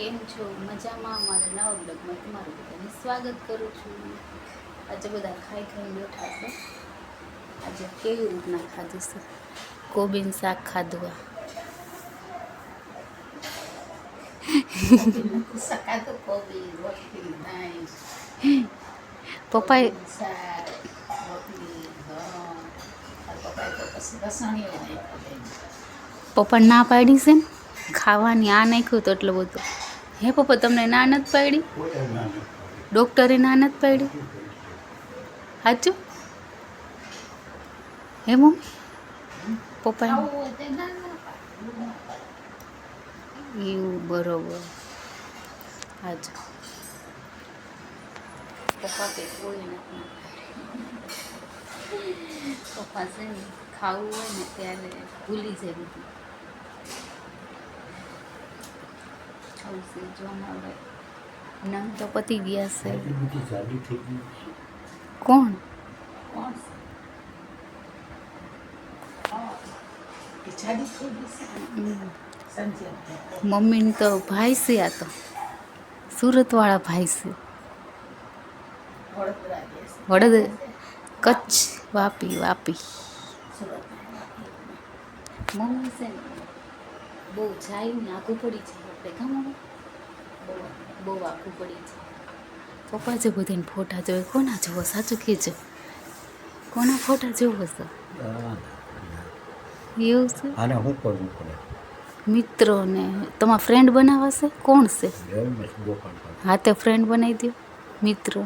કેમ છો? મજામાં? અમારા નવા બ્લોગમાં તમારું બધાને સ્વાગત કરું છું. આજે બધા ખાઈ ખાઈને બેઠા છે. આજે કેવી રીતના ખાધું છે? કોબીનું શાક ખાધું. પપ્પાએ પપ્પા ના પાડી છે ને ખાવાની, આ નાખ્યું તો એટલું બધું. હે પપ્પા, તમને ના નથી પાડી? ડૉક્ટરે ના નથી પાડી? સાચું હે મમ્મી? પપ્પા એવું બરોબર. હાજો પપ્પા કે કોઈ નથી. પપ્પા છે ને ખાવું હોય ને ત્યારે ભૂલી જાય બધું. આવું છે જોવામાં આવે. નંગ તો પતી ગયા છે. કોણ? મમ્મીને તો ભાઈ છે, આ તો સુરતવાળા ભાઈ છે. વડોદરા, કચ્છ, વાપી. મમ્મી છે ને બહુ જાય ને આઘું પડી છે. આપણે કામ બહુ આઘું પડી છે. પપ્પા જે બધાને ફોટા જોવે, કોના જોવો? સાચું કહેજો, કોના ફોટા જોવો છો? એવું છે. આને શું કરવું પડે? મિત્રો ને તમારા ફ્રેન્ડ બનાવશે? કોણ છે? હા, તો ફ્રેન્ડ બનાવી દો. મિત્રો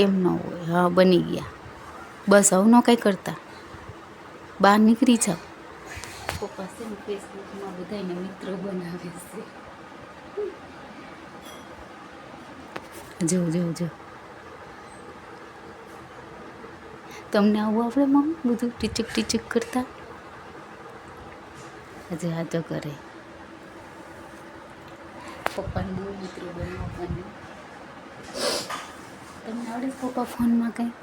એમ ન હોય. હા, બની ગયા. બસ આવું ન કંઈ કરતા, બહાર નીકળી જાઓ. પપ્પા છે ને ફેસબુકમાં બધાને મિત્રો બનાવે છે. જો તમને આવું આવડે મમ્મી? બધું ટીચક કરતા? હજી હા તો કરે. પપ્પાને બહુ મિત્રો બનાવવાની. તમને આવડે છે પપ્પા ફોનમાં કંઈ?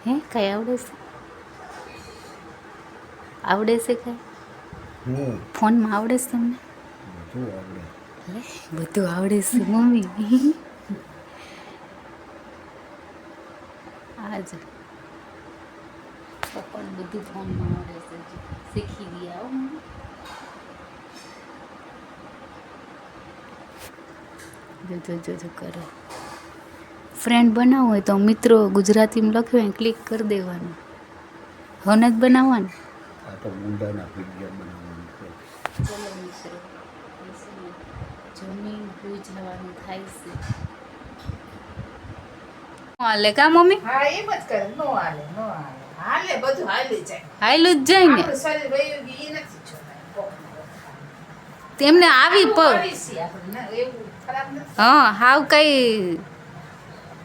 હે કંઈ આવડે છે? આવડે છે કંઈ ફોનમાં? આવડે છે તમને? બધું આવડે છે મમ્મી. આજ પપ્પાને બધું ફોનમાં આવડે છે. શીખી ગયા હો મમ્મી. જો કરે. ફ્રેન્ડ બનાવવું હોય તો મિત્રો ગુજરાતીમાં લખ્યું હોય ક્લિક કરી દેવાનું. હવે નથી બનાવવાનું. આ તો મુંડાના પીડિયા બનાવવાનું છે. ચલો મિત્રો, જમીન ભૂઈ જવાનું થાય છે. હાલે કા મમ્મી? હા, એમ જ કરે. નો હાલે બધું હાલી જાય. હાયલું જ જાય ને. આપણું શરીર વયું ગયું ઈ નથી જોતા. તેમને આવી હા હાવ કઈ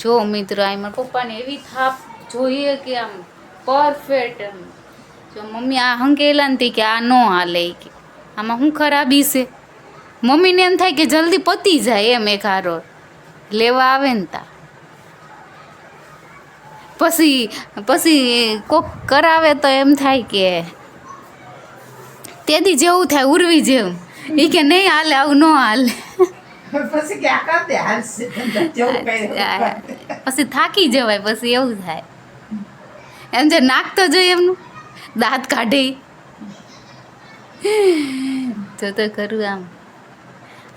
જો મિત્રો, આ મારા પપ્પાને એવી થાપ જોઈએ કે આમ પરફેક્ટ. એમ જો મમ્મી આ હંકેલા નથી કે આ નો હાલે, કે આમાં શું ખરાબી છે. મમ્મીને એમ થાય કે જલ્દી પતી જાય એમ. એક હારો લેવા આવે ને તા પછી કોક કરાવે તો એમ થાય કે તેથી જેવું થાય ઉર્વી જેવું. એ કે નહીં હાલે, આવું ન હાલે. પછી થાકી જવાય. પછી એવું થાય એમ જે નાખતો જોઈએ એમનું દાંત કાઢી જો તો કરું આમ.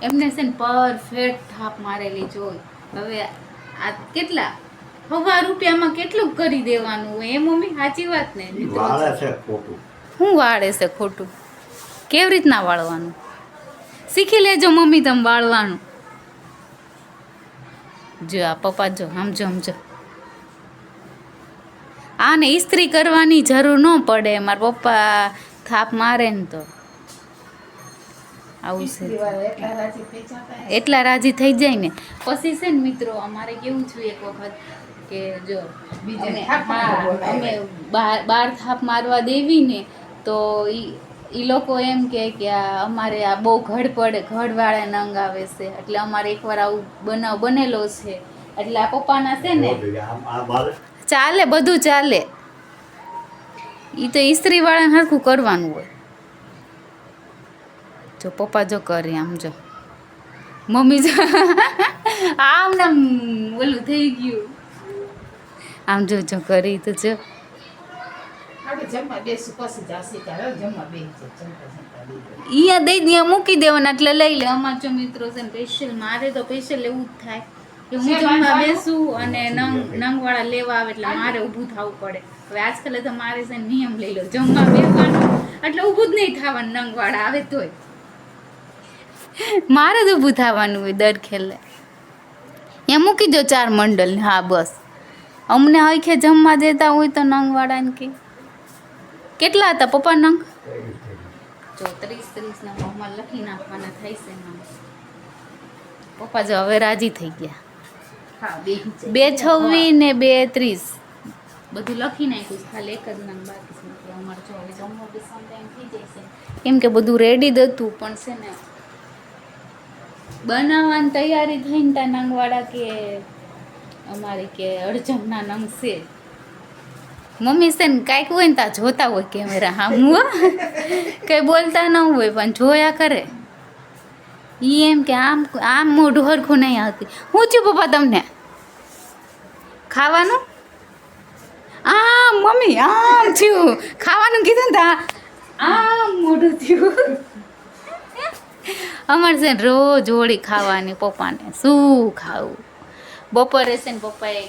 એમને છે ને પરફેક્ટ થાપ મારેલી જોઈ. હવે આ કેટલા ₹1,000 કેટલું કરી દેવાનું હોય એ મમ્મી? સાચી વાત ને? વાળે છે ખોટું. શું વાળે છે ખોટું? કેવી રીતના વાળવાનું? શીખી લેજો મમ્મી તમે વાળવાનું. જો આ પપ્પા જો સમજો. આને ઇસ્ત્રી કરવાની જરૂર ન પડે. મારા પપ્પા થાપ મારે ને તો આવું છે. એટલા રાજી થઈ જાય ને પછી છે ને મિત્રો, અમારે કેવું થયું એક વખત કે જો અમે બાર થાપ મારવા દેવી ને તો ઈ લોકો એમ કે આ અમારે આ બહુ ઘડવાળા નંગ આવે છે. એટલે અમારે એકવાર આવું બનાવ બનેલો છે. એટલે આ પપ્પાના છે ને ચાલે, બધું ચાલે. ઈ તો ઇસ્ત્રી વાળાને હરખું કરવાનું હોય. જો પપ્પા જો કરે આમ જો મમ્મી જો આમ ને આમ ઓલું થઈ ગયું. આમ જો કરી તો જો આપણે જમવા બેસું પછી જાસી ત્યારે જમવા બેસી જમતા બેસી. અહીંયા દઈ ત્યાં મૂકી દેવાના એટલે લઈ લે. અમાર જો મિત્રો છે ને સ્પેશિયલ, મારે તો સ્પેશિયલ એવું જ થાય કે હું જમવા બેસું અને નંગવાળા લેવા આવે એટલે મારે ઊભું થવું પડે. હવે આજકાલ તો મારે છે ને નિયમ લઈ લો, જમવા બેસવાનું એટલે ઊભું જ નહીં થવાનું. નંગવાળા આવે તોય મારે જ ઊભું થવાનું હોય દર ખેલે. ત્યાં મૂકી દો 4 મંડલ. હા બસ, અમને હરખે જમવા દેતા હોય તો નંગવાળાને કે કેટલા હતા પપ્પા નંગ? જો 30 ના ભાવમાં લખી નાખવાના થાય છે નંગ. પપ્પા જો હવે રાજી થઈ ગયા. હા 2 26 ને 2 30 બધું લખી નાખ્યું છે. ખાલી એક જ નંગ બાકી છે. એટલે અમારે જો હવે જમવા બેસવાનો ટાઈમ થઈ જાય છે. કેમ કે બધું રેડી જ હતું, પણ છે ને બનાવવાની તૈયારી થઈને ત્યાં નંગવાળા કે અમારી કે અડજણના નંગ છે. મમ્મી છે ને કાંઈક હોય ને ત્યાં જોતા હોય કેમેરા સામું, કંઈ બોલતા ન હોય પણ જોયા કરે. એ એમ કે આમ મોઢું હરખું નહીં આવતી. હું છું પપ્પા તમને ખાવાનું? આમ મમ્મી આમ થયું ખાવાનું કીધું ને આમ મોઢું થયું. અમારે છે ને રોજ હોળી ખાવાની પપ્પાને. શું ખાવું? બપોરે છે ને પપ્પાએ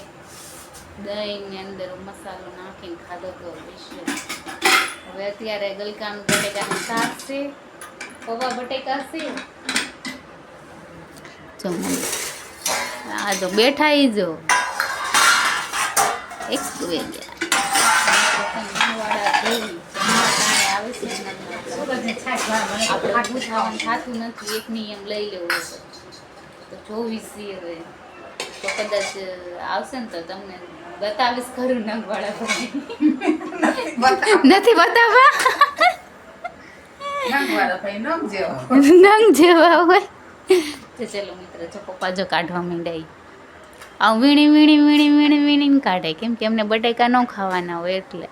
દહીંની અંદર મસાલો નાખીને ખાધો તો સ્પેશિયલ. હવે અત્યારે ગલકાનું બટેકાનું શાક છે, પૌવા બટેકા છે. જો આ જો બેઠા ઈ જો એક બે થતું નથી. એક નિયમ લઈ લેવો તો 24 હવે તો કદાચ આવશે ને તો તમને બતાવીશ ખરું નંગવાળા નથી બતાવવા. નંગવાળા ભાઈ નંગ જેવા નંગ જેવા હોય તો ચલો મિત્ર જો પપ્પા જો કાઢવા માંડ્યા. આ વીણીને કાઢે. કેમ કે એમને બટેકા ન ખાવાના હોય એટલે.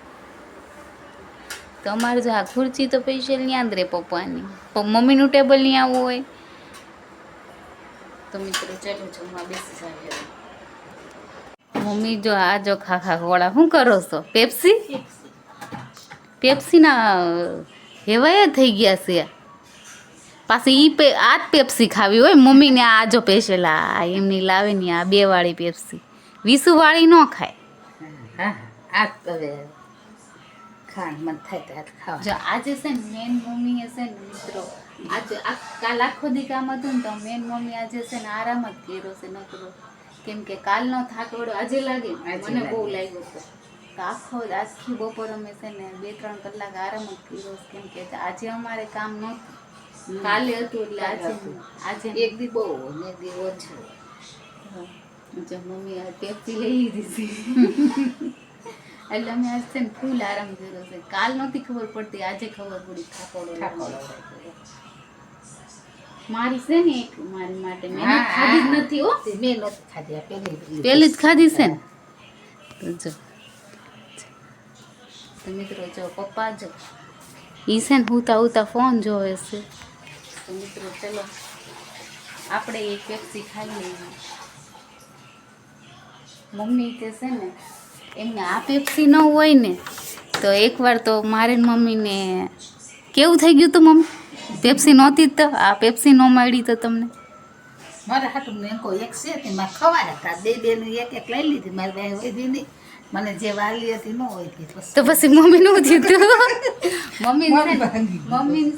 તો અમારે જો આ ખુરચી તો સ્પેશિયલ ત્યાં જ રહે પપ્પાની. મમ્મીનું ટેબલ ત્યાં આવવું હોય તો મિત્રો ચાલો જમવા બેસી જાય. મમ્મી જો આ જો ખા ગોળા શું કરો છો? પેપ્સીના હેવાય થઈ ગયા છે. પાછી આ જ પેપ્સી ખાવી હોય મમ્મીને. આ જો સ્પેશિયલ આ એમની લાવે ને આ 2 વાળી પેપ્સી, 20 વાળી ન ખાય. હા આ હવે ખાંડ મન થાય ત્યારે ખાવા. જો આજે છે ને મેન મમ્મી છે ને મિત્રો, આજે કાલ આખો દી કામ હતું ને તો મેન મમ્મી આજે છે ને આરામ જ કર્યો છે નકરો. કેમ કે કાલનો થાક વડો આજે લાગે, મને બહુ લાગ્યો હતો. તો આખી બપોર અમે છે ને 2-3 કલાક આરામ જ કર્યો. કેમ કે આજે અમારે કામ નહોતું, કાલે હતું એટલે આજે એક દી બહુ ને એક દી ઓછું. જો મમ્મી આ પેપ્સી લઈ લીધી છે એટલે અમે આજ છે ને ફૂલ આરામ કર્યો છે. કાલ નહોતી ખબર પડતી, આજે ખબર પડી થાકોડો. મારી છે ને એક મારી માટે મેં ખાધી જ નથી. હો મેં નથી ખાધી, પેલી જ ખાધી છે ને. તો જો તો મિત્રો જો પપ્પા જો ઈ છે ને ઉતા ફોન જોવે છે. તો મિત્રો ચલો આપણે એક પેપ્સી ખાઈ લઈએ. મમ્મી કે છે ને એમને આ પેપ્સી ન હોય ને તો એકવાર તો મારે મમ્મીને કેવું થઈ ગયું હતું મમ્મી? પેપ્સી નહોતી તો આ પેપ્સી ન મળી તો તમને? મારે હાટું મેં કોઈ એક છે તે મારે ખવાયા હતા. 2 ની એક લઈ લીધી. મારી પાસે હોય નહીં, મને જે વાલી હતી ન હોય તો પછી મમ્મી નું થયું હતું. મમ્મી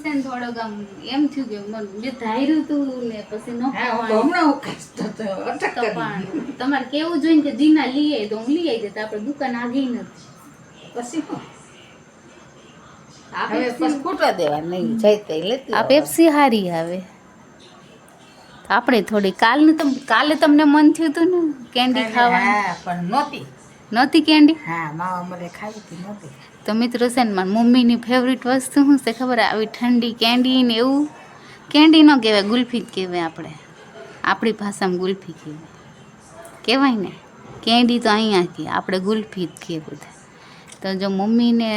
છે ને થોડોક આમ એમ થયું કે મેં ધાર્યું હતું ને પછી ન ખાવાનું. તમારે કેવું જોઈને કે જીના લઈ આવી તો હું લઈ આવી જતા. આપણે દુકાન આગી નથી પછી ખૂટવા દેવા નહીં જાય. આ પેપ્સી હારી આવે. આપણે થોડી કાલે તમને મન થયું હતું ને કેન્ડી ખાવાનું, પણ નહોતી કેન્ડી. હા માવા મને ખાવી હતી નહોતી. તો મિત્રો છે ને મારી મમ્મીની ફેવરિટ વસ્તુ શું છે ખબર? આવી ઠંડી કેન્ડી ને એવું. કેન્ડી ન કહેવાય, ગુલ્ફી જ કહેવાય. આપણી ભાષામાં ગુલ્ફી કહેવાય ને. કેન્ડી તો અહીંયા કહે, આપણે ગુલ્ફી જ કહીએ બધા. તો જો મમ્મીને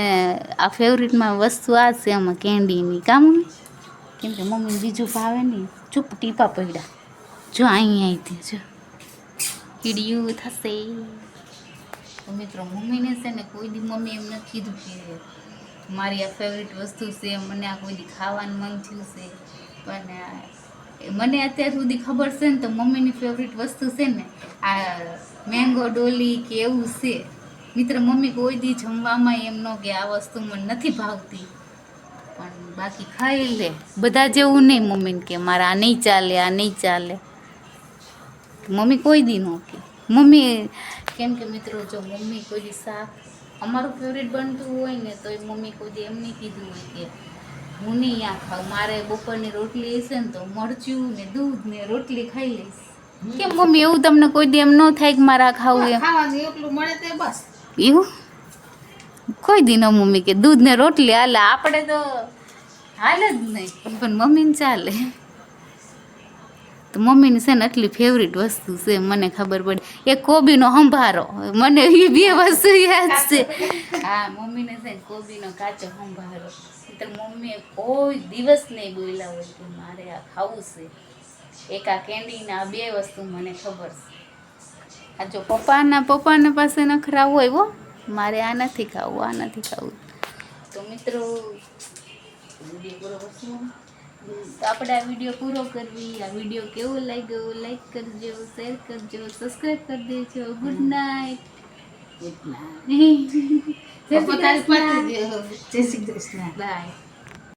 આ ફેવરિટમાં વસ્તુ આ છે આમાં કેન્ડીની કામ. કેમ કે મમ્મીને બીજું ભાવે નહીં. ચૂપ ટીપા પડ્યા જો અહીંથી જો કીડિયું થશે. તો મિત્રો મમ્મીને છે ને કોઈ દી મમ્મી એમ નથી કીધું કે મારી આ ફેવરિટ વસ્તુ છે, મને આ કોઈ દી ખાવાનું મન થયું છે. પણ મને અત્યાર સુધી ખબર છે ને તો મમ્મીની ફેવરિટ વસ્તુ છે ને આ મેંગો ડોલી કે એવું છે. મિત્ર મમ્મી કોઈ દી જમવામાં એમ ન કે આ વસ્તુ મને નથી ભાવતી, પણ બાકી ખાઈ લે. બધા જેવું નહીં મમ્મીને કે મારે આ નહીં ચાલે, આ નહીં ચાલે. મમ્મી કોઈ દી ન કે મમ્મી, કેમ કે મિત્રો જો મમ્મી કોઈ દી શાક અમારું ફેવરિટ બનતું હોય ને તો એ મમ્મી કોઈ દી એમ નહીં કીધું હોય કે હું નહીં આ ખાઉં, મારે બપોરની રોટલી હશે ને તો મરચું ને દૂધ ને રોટલી ખાઈ લઈશ. કેમ મમ્મી એવું તમને કોઈ દી એમ ન થાય કે મારે આ ખાવું એમ? ખાવાનું એટલું મળે તે બસ. એવું કોઈ દી ન મમ્મી કે દૂધ ને રોટલી હાલે, આપણે તો હાલે જ નહીં, પણ મમ્મીને ચાલે. તો મમ્મીની છે ને આટલી ફેવરિટ વસ્તુ છે મને ખબર પડી. એક કોબીનો સંભારો, મને એ બે વસ્તુ યાદ છે. હા મમ્મીને છે ને કોબીનો કાચો સંભારો. તો મમ્મીએ કોઈ દિવસ નહીં બોલ્યા હોય કે મારે આ ખાવું છે. એક આ કેન્ડીને આ બે વસ્તુ મને ખબર છે. આ જો પપ્પાને પાસે નખરા હોય હો, મારે આ નથી ખાવું, આ નથી ખાવું. તો મિત્રો વિડીયો પૂરો કરશું. તો આપણે આ વિડીયો પૂરો કરવી. આ વિડીયો કેવો લાગ્યો લાઈક કરજો, શેર કરજો, સબસ્ક્રાઈબ કરી દેજો. Good night. Good night. જય શ્રી કૃષ્ણ. બાય.